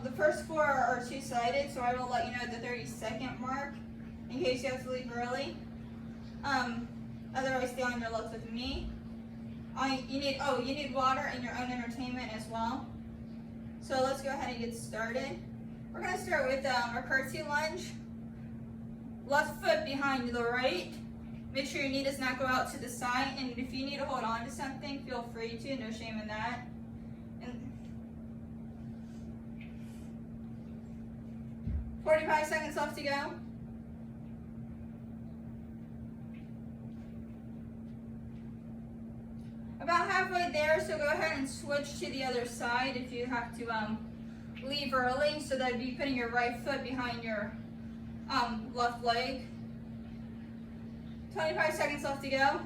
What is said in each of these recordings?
The first four are two-sided, so I will let you know at the 30-second mark in case you have to leave early. Otherwise, stay on your left with me. You need water and your own entertainment as well. So let's go ahead and get started. We're going to start with our curtsy lunge. Left foot behind the right. Make sure your knee does not go out to the side, and if you need to hold on to something, feel free to, no shame in that. And 45 seconds left to go. About halfway there, so go ahead and switch to the other side if you have to leave early. So that'd be putting your right foot behind your left leg. 25 seconds left to go.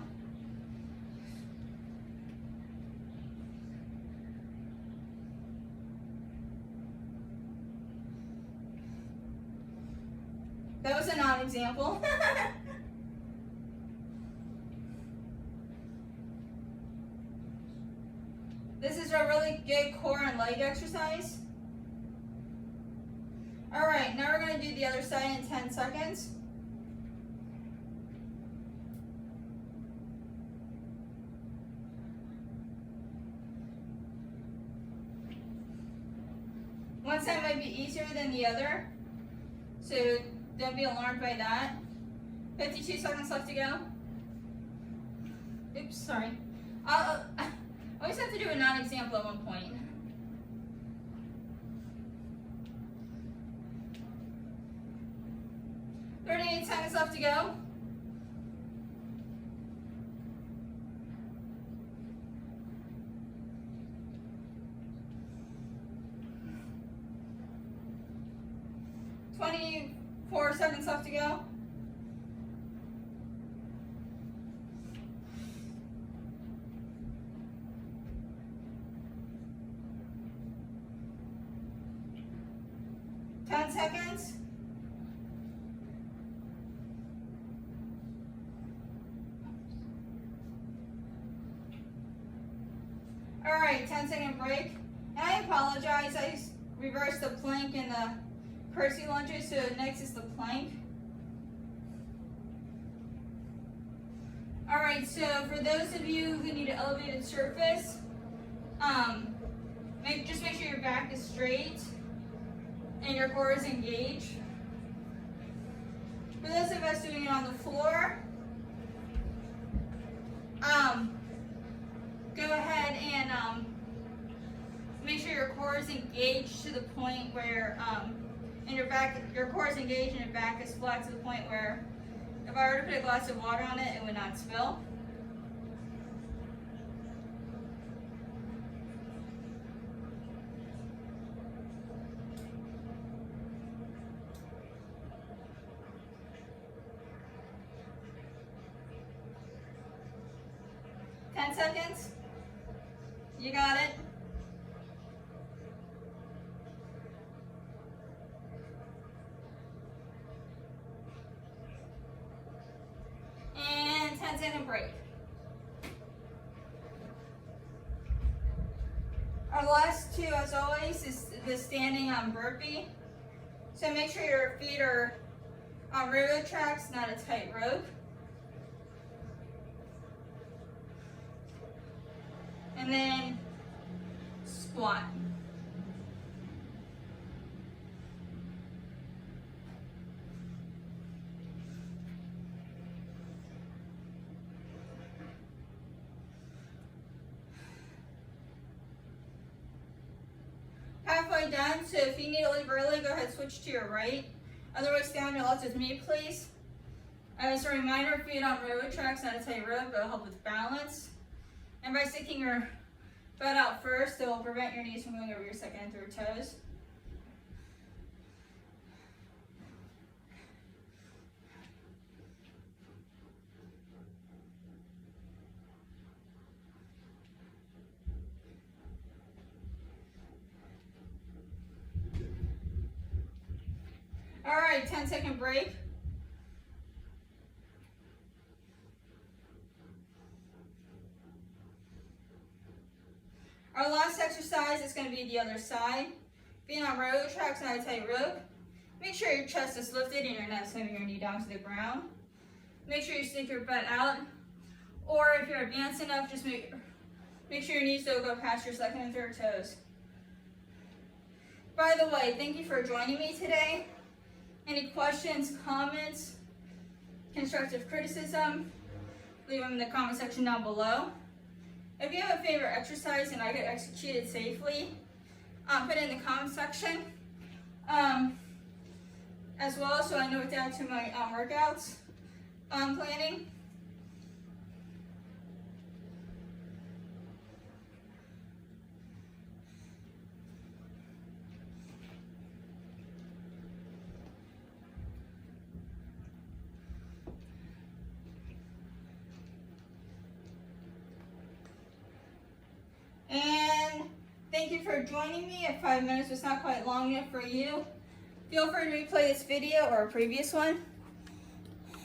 That was a non-example. This is a really good core and leg exercise. All right, now we're going to do the other side in 10 seconds. One side might be easier than the other, so don't be alarmed by that. 52 seconds left to go. Oops, sorry. I always have to do a non-example at one point. $38 seconds left to go. $24 seconds left to go. Seconds. All right, 10-second break. And I apologize, I reversed the plank and the curtsy lunges, so next is the plank. All right, so for those of you who need an elevated surface, just make sure your back is straight and your core is engaged. For those of us doing it on the floor, go ahead and make sure your core is engaged to the point where, and your core is engaged and your back is flat to the point where if I were to put a glass of water on it, it would not spill. Seconds. You got it. And 10-second break. Our last two, as always, is the standing burpee. So make sure your feet are on railroad tracks, not a tight rope. And then squat. Halfway done, so if you need to leave early, go ahead and switch to your right. Otherwise, stay on your left with me, please. As a reminder, feet on railroad tracks, not a tight rope, it'll help with balance. And by sticking your butt out first, it will prevent your knees from going over your second and third toes. All right, 10-second break. Our last exercise is going to be the other side. Being on railroad tracks on a tight rope, make sure your chest is lifted and you're not slamming your knee down to the ground. Make sure you stick your butt out, or if you're advanced enough, just make sure your knees don't go past your second and third toes. By the way, thank you for joining me today. Any questions, comments, constructive criticism, leave them in the comment section down below. If you have a favorite exercise and I get executed safely, put it in the comment section as well, so I know it down to my workouts planning. And thank you for joining me. If 5 minutes was not quite long enough for you, feel free to replay this video or a previous one.